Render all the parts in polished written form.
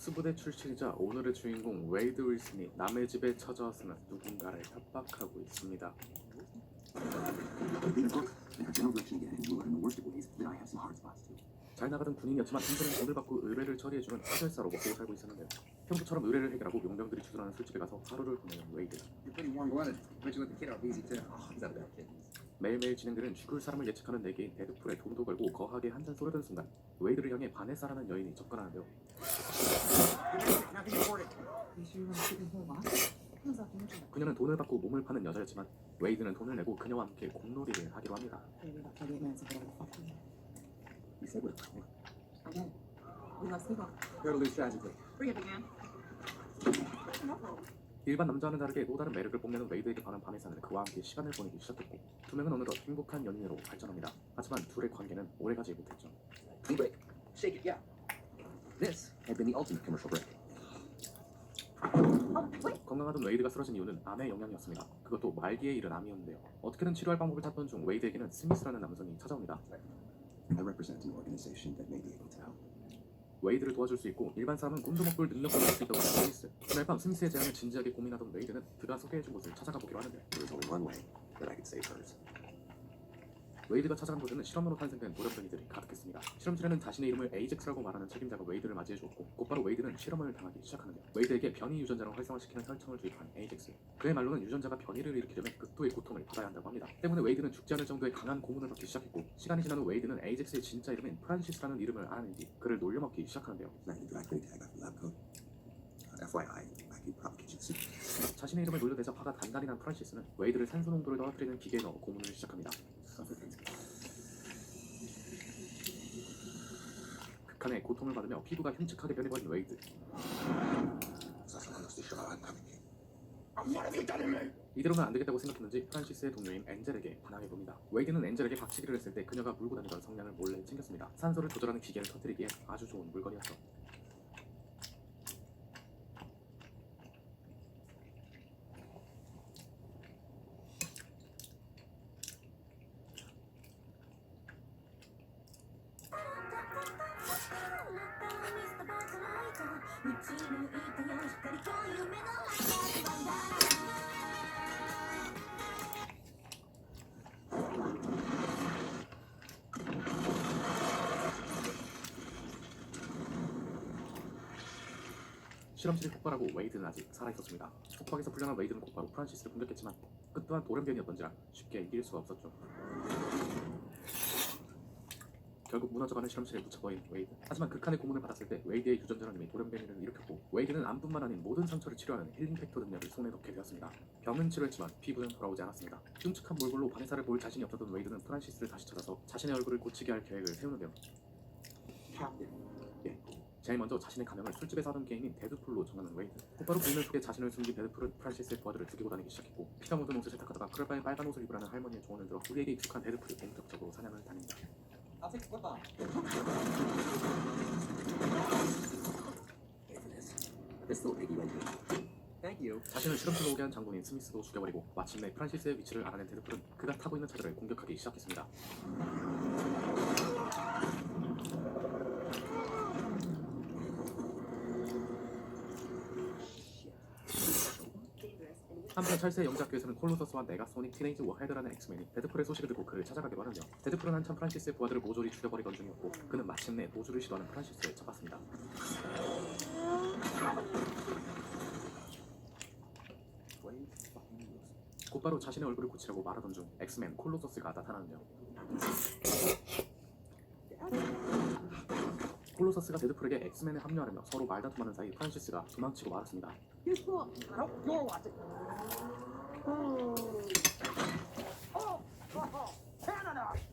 특수부대 출신이자 오늘의 주인공 웨이드 윌슨이 남의 집에 찾아왔으면 누군가를 협박하고 있습니다. 잘 나가던 군인이었지만 한편은 돈을 받고 의뢰를 처리해주는 해결사로 먹고 살고 있었는데요. 평소처럼 의뢰를 해결하고 용병들이 주둔하는 술집에 가서 하루를 보내는 웨이드. 매일매일 진행되는 죽을 사람을 예측하는 내기인 데드풀에 돈도 걸고 거하게 한잔 쏘려던 순간 웨이드를 향해 바네사라는 여인이 접근하는데요. 그녀는 돈을 받고 몸을 파는 여자였지만 웨이드는 돈을 내고 그녀와 함께 공놀이를 하기로 합니다. 일반 남자와는 다르게 또 다른 매력을 뽐내는 웨이드에게 반한 바네사는 그와 함께 시간을 보내기 시작했고 두 명은 어느덧 행복한 연인으로 발전합니다. 하지만 둘의 관계는 오래가지 못했죠. Break. Shake it, yeah. This had been the ultimate commercial break. 건강하던 웨이드가 쓰러진 이유는 암의 영향이었습니다. 그것도 말기에 이른 암이었는데요. 어떻게든 치료할 방법을 찾던 중 웨이드에게는 스미스라는 남성이 찾아옵니다. I represent an organization that may be able to help. 웨이드를 도와줄 수 있고 일반 사람은 꿈도 못 꿀 능력을 가질 수 있다고 하는 스미스. 그날 밤 스미스의 제안을 진지하게 고민하던 웨이드는 그가 소개해준 곳을 찾아가 보기로 하는데 There was only one way that I could save hers. 웨이드가 찾아간 곳에는 실험으로 탄생된 돌연변이들이 가득했습니다. 실험실에는 자신의 이름을 에이젝스라고 말하는 책임자가 웨이드를 맞이해주었고 곧바로 웨이드는 실험을 당하기 시작하는데 웨이드에게 변이 유전자를 활성화시키는 혈청을 주입한 에이젝스. 그의 말로는 유전자가 변이를 일으키려면 극도의 고통을 받아야 한다고 합니다. 때문에 웨이드는 죽지 않을 정도의 강한 고문을 받기 시작했고 시간이 지난 후 웨이드는 에이젝스의 진짜 이름인 프란시스라는 이름을 알아낸 뒤 그를 놀려먹기 시작하는데요. Not the dry cleaning tag off the lab coat. FYI, I could probably get you the secret. 자신의 이름을 놀려대자 화가 단단히 난 프란시스는 웨이드를 산소 농도를 떨어뜨리는 기계에 넣어 고문을 시작합니다. 극한의 고통을 받으며 피부가 흉측하게 변해버린 웨이드. 이대로는 안 되겠다고 생각했는지 프란시스의 동료인 엔젤에게 반항해봅니다. 웨이드는 엔젤에게 박치기를 했을 때 그녀가 물고 다니던 성냥을 몰래 챙겼습니다. 산소를 조절하는 기계를 터뜨리기에 아주 좋은 물건이었죠. 실험실이 폭발하고 웨이드는 아직 살아있었습니다. 폭박에서 풀려난 웨이드는 곧바로 프란시스를 공격했지만 끝 또한 돌연변이었던지라 쉽게 이길 수가 없었죠. 결국 무너져가는 실험실에 묻혀버린 웨이드. 하지만 극한의 고문을 받았을 때 웨이드의 유전자는 이미 돌연변이를 일으켰고 웨이드는 암뿐만 아닌 모든 상처를 치료하는 힐링 팩터 능력을 손에 넣게 되었습니다. 병은 치료했지만 피부는 돌아오지 않았습니다. 끔찍한 몰골로 바네사를 볼 자신이 없었던 웨이드는 프란시스를 다시 찾아서 자신의 얼굴을 고치게 할 계획을 세우는데요. 제일 먼저 자신의 가명을 술집에서 하던 게임인 데드풀로 정하는 웨이드. 곧바로 불면 속에 자신을 숨긴 데드풀은 프란시스의 부하들을 죽이고 다니기 시작했고 피가 묻은 옷을 세탁하다가 그럴 바에 빨간 옷을 입으라는 할머니의 조언을 들어 우리에게 익숙한 데드풀이 본격적으로 사냥을 다닙니다. I'll take the whip off. This little piggy right here. Thank you. 자신을 실험실로 오게 한 장군인 스미스도 죽여버리고 마침내 프란시스의 위치를 알아낸 데드풀은 그가 타고 있는 차들을 공격하기 시작했습니다. 한편 찰스의 영작교에서는 콜로서스와 네가소닉 티네이지 워헤드라는 엑스맨이 데드풀의 소식을 듣고 그를 찾아가기로 하는데요. 데드풀은 한참 프란시스의 부하들을 모조리 죽여버리던 중이었고 그는 마침내 도주를 시도하는 프란시스를 잡았습니다. 곧바로 자신의 얼굴을 고치려고 말하던 중 엑스맨 콜로서스가 나타나는데요. 콜로서스가 데드풀에게 엑스맨에 합류하려며 서로 말다툼하는 사이 프란시스가 도망치고 말았습니다. Here's cool. Nope, you're watching.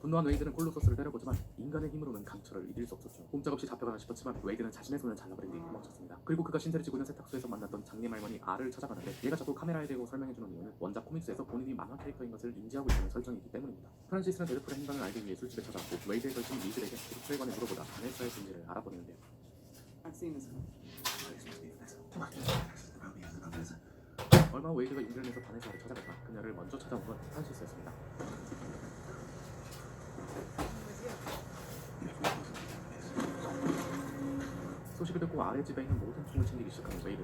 분노한 웨이드는 콜로서스를 때려보지만 인간의 힘으로는 강철을 이길 수 없었죠. 꼼짝없이 잡혀가나 싶었지만 웨이드는 자신의 손을 잘라버린 뒤 도망쳤습니다. 그리고 그가 신세를 지고 있는 세탁소에서 만났던 장님 할머니 알을 찾아가는데 얘가 자꾸 카메라에 대고 설명해주는 이유는 원작 코믹스에서 본인이 만화 캐릭터인 것을 인지하고 있는 설정이기 때문입니다. 프란시스는 데드풀의 행방을 알기 위해 술집에 찾아왔고 웨이드의 절친 리즐에게 데드풀에 관해 물어보다 바네사의 존재를 알아버리는데요. I've seen this one. 얼마 후 웨이드가 용기를 내서 바네사를 찾아갔다 그녀를 먼저 찾아온 건 프란시스였습니다. 소식을 듣고 아래 집에 있는 모든 총을 챙기기 시작하는 웨이드.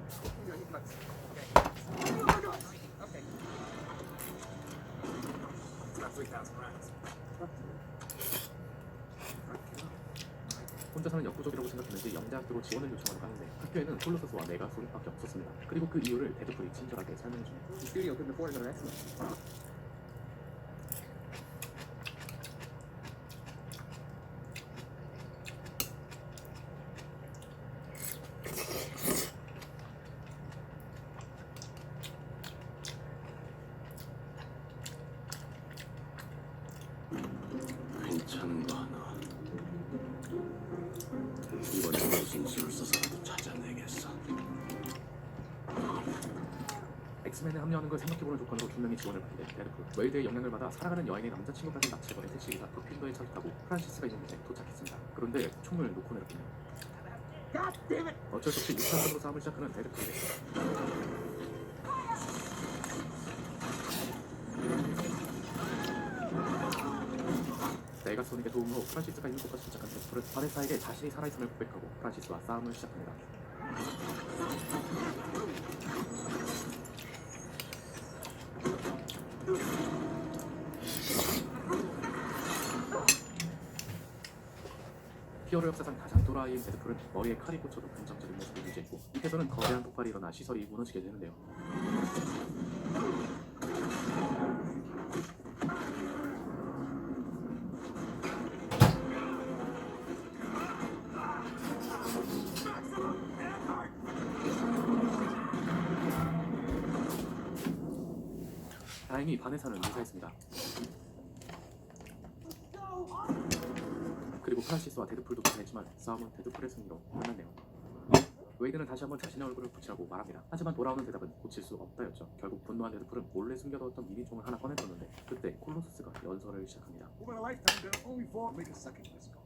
혼자서는 역부족이라고 생각했는지 영대학교로 지원을 요청하러 가는데 학교에는 콜로서스와 메가소닉밖에 없었습니다. 그리고 그 이유를 데드풀이 친절하게 설명해줍니다. The studio couldn't afford another excellent. 괜찮은 거 하나. 이번엔 무슨 수를 써서라도 찾아내겠어. 엑스맨에 합류하는 걸 생각해보는 조건으로 분명히 지원을 받는데 데드풀 웨이드의 영향을 받아 살아가는 여인의 남자친구까지 납치해버린 택시기사 도핀더의 차를 타고 프란시스가 있는 곳에 도착했습니다. 그런데 총을 놓고 내렸군요. 어쩔 수 없이 육탄으로 싸움을 시작하는 데드풀에게 메가소닉의 도움으로 프란시스가 있는 곳까지 도착한 데드풀은 바네사에게 자신이 살아있음을 고백하고 프란시스와 싸움을 시작합니다. 히어로 역사상 가장 또라이인 데드풀은 머리에 칼이 꽂혀도 긍정적인 모습을 유지했고 밑에서는 거대한 폭발이 일어나 시설이 무너지게 되는데요. 다행히 바네사는 무사했습니다. 그리고 프란시스와 데드풀도 무사했지만 싸움은 데드풀의 승리로 끝났네요. 웨이드는 다시 한번 자신의 얼굴을 붙이라고 말합니다. 하지만 돌아오는 대답은 고칠 수 없다였죠. 결국 분노한 데드풀은 몰래 숨겨두었던 미니총을 하나 꺼내들었는데 그때 콜로서스가 연설을 시작합니다.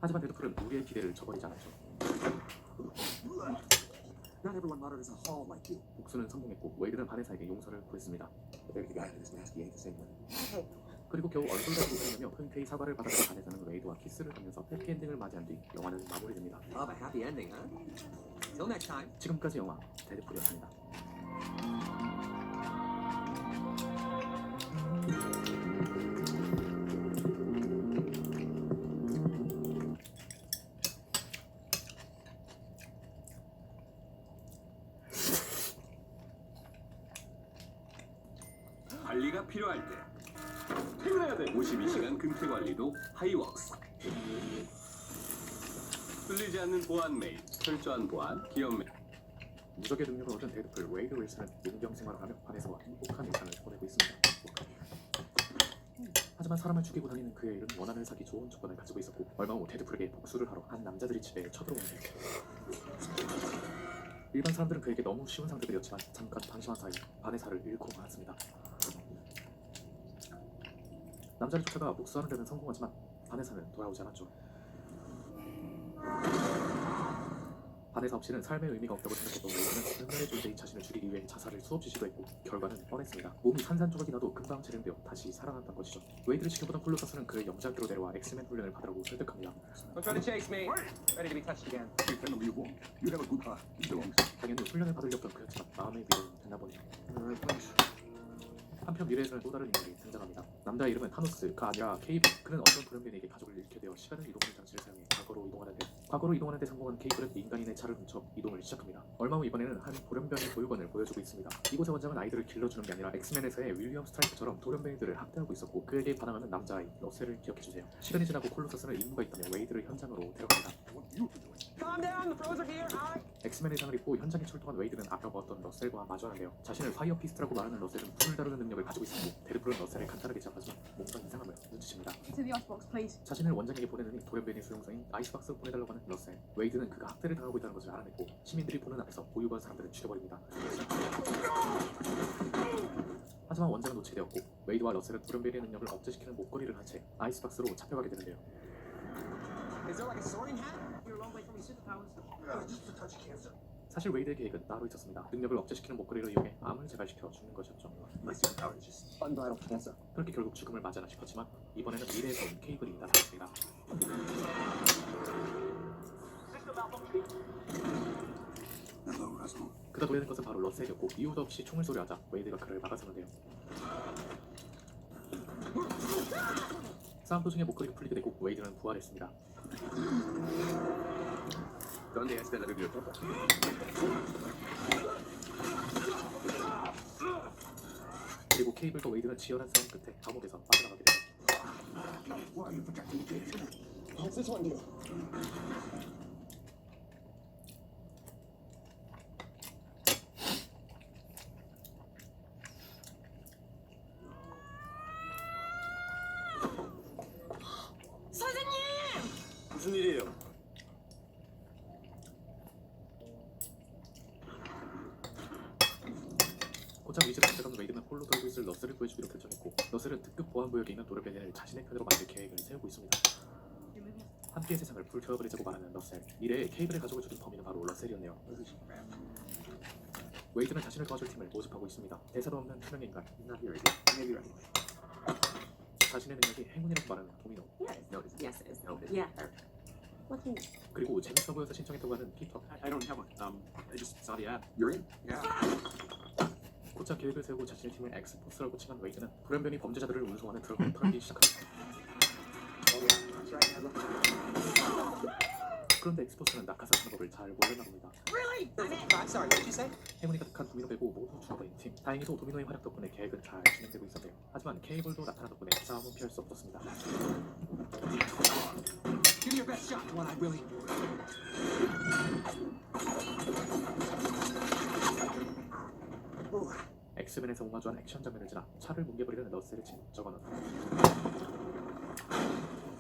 하지만 데드풀은 우리의 기대를 저버리지 않았죠. Not everyone modeled as a hall like you. 복수는 성공했고 웨이드는 바네사에게 용서를 구했습니다. But maybe the guy who this nasty ain't the same one. 그리고 겨우 얼굴 달고 웃으며 흔쾌히 사과를 받아들인 바네사는 웨이드와 키스를 하면서 해피엔딩을 맞이한 뒤 영화는 마무리됩니다. Love a happy ending, huh? Till next time. 지금까지 영화 데드풀이었습니다. 관리가 필요할 때 퇴근해야 돼. 52시간 금태 관리도 하이웍스. 풀리지 않는 보안 메일, 철저한 보안, 기업 메일. 무적의 능력을 얻은 데드풀 웨이드 윌슨은 용병 생활을 하며 바네사와 행복한 일상을 보내고 있습니다. 하지만 사람을 죽이고 다니는 그의 일은 원한을 사기 좋은 조건을 가지고 있었고 얼마 후 데드풀에게 복수를 하러 한 남자들이 집에 쳐들어오는데요. 일반 사람들은 그에게 너무 쉬운 상대들이었지만 잠깐 방심한 사이 바네사를 잃고 말았습니다. 남자를 쫓아가 복수하는 데는 성공하지만 바네사는 돌아오지 않았죠. 바네사 없이는 삶의 의미가 없다고 생각했던 웨이드는 인간의 존재인 자신을 죽이기 위해 자살을 수없이 시도했고 결과는 뻔했습니다. 몸이 산산조각이 나도 금방 재련되어 다시 살아났던 것이죠. 웨이드를 지켜보던 콜로서스는 그의 영장교로 내려와 엑스맨 훈련을 받으라고 설득합니다. Don't try to chase me. Ready to be touched again. You tell him you won't. You have a good heart. He belongs. 당연히 훈련을 받으려던 그였지만 마음의 위로는 됐나 보네요. 한편 미래에서는 또 다른 인물이 등장합니다. 남자의 이름은 타노스가 아니라 케이블. 그는 어떤 돌연변이에게 가족을 잃게 되어 시간을 이동하는 장치를 사용해 과거로 이동하는 데 성공한 케이블은 민간인의 차를 훔쳐 이동을 시작합니다. 얼마 후 이번에는 한 돌연변이 보육원을 보여주고 있습니다. 이곳의 원장은 아이들을 길러주는 게 아니라 엑스맨에서의 윌리엄 스트라이크처럼 돌연변이들을 학대하고 있었고 그에게 반항하는 남자아이 러셀을 기억해주세요. 시간이 지나고 콜로서스는 임무가 있다며 웨이드를 현장으로 데려갑니다. What you doing? Calm down. The pros are here. 엑스맨 의상을 입고 현장에 출동한 웨이드는 아까 보았던 러셀과 마주하는데요. 자신을 파이어 피스트라고 말하는 러셀은 불을 다루는 능력을 가지고 있었고 데드풀은 러셀을 간단하게 제압하지만 뭔가 이상함을 눈치챕니다. To the icebox, please. 자신을 원장에게 보내느니 돌연변이 수용소인 아이스박스 보내달라고 하는 러셀. 웨이드는 그가 학대를 당하고 있다는 것을 알아냈고 시민들이 보는 앞에서 보육원 사람들을 죽여버립니다. 하지만 원장은 노체되었고 웨이드와 러셀은 돌연변이의 능력을 억제시키는 목걸이를 한 채 아이스박스로 잡혀가게 되는데요. Is there like a sorting hat? You're a long way from your superpowers. Just a touch of cancer. 사실 웨이드의 계획은 따로 있었습니다. 능력을 억제시키는 목걸이를 이용해 암을 재발시켜 죽는 것이었죠. My superpower is just unbridled cancer. 그렇게 결국 죽음을 맞이하나 싶었지만 이번에는 미래에서 온 케이블이 나타났습니다. Hello, Russell. 그가 노리는 것은 바로 러셀이었고 이유도 없이 총을 쏘려하자 웨이드가 그를 막아서는데요. 싸움 도중에 목걸이가 풀리게 되고 웨이드는 부활했습니다. ¿Dónde está la biblioteca? 그리고 케이블과 웨이드는 치열한 싸움 끝에 감옥에서 빠져나가게 됩니다. Why are you protecting the kid? What's this one do? 무슨 일이에요? 고작 위즈를 가져간 웨이드는 홀로 돌고 있을 러셀을 구해주기로 결정했고 러셀은 특급 보안부역에 있는 도련변을 자신의 편으로 만들 계획을 세우고 있습니다. 함께의 세상을 불태워버리자고 말하는 러셀. 이래 케이블을 가지고 죽인 범인은 바로 러셀이었네요. 웨이드는 자신을 도와줄 팀을 모집하고 있습니다. 대사도 없는 투명의 인간. Not here again. Maybe right away. 자신의 능력이 행운이라고 말하는 도미노. Notice. Yes, it is. Notice. Yeah. What can you? 그리고 재밌어 보여서 신청했다고 하는 피터. I don't have one. I just saw the ad. You're in? Yeah. 곧장 계획을 세우고 자신의 팀을 엑스포스라고 칭한 웨이드는 불연변이 범죄자들을 운송하는 트럭을 털기 시작합니다. That's right. I looked. 그런데 엑스포스는 낙하산 하는 법을 잘 몰랐나 봅니다. Really? I'm sorry, what did you say? 행운이 가득한 도미노 빼고 모두 죽어버린 팀. 다행히도 도미노의 활약 덕분에 계획은 잘 진행되고 있었대요. 하지만 케이블도 나타난 덕분에 싸움은 피할 수 없었습니다. Give me your best shot, the one I really. 엑스맨에서 오마주한 액션 장면을 지나 차를 뭉개버리는 러셀의 친 저거는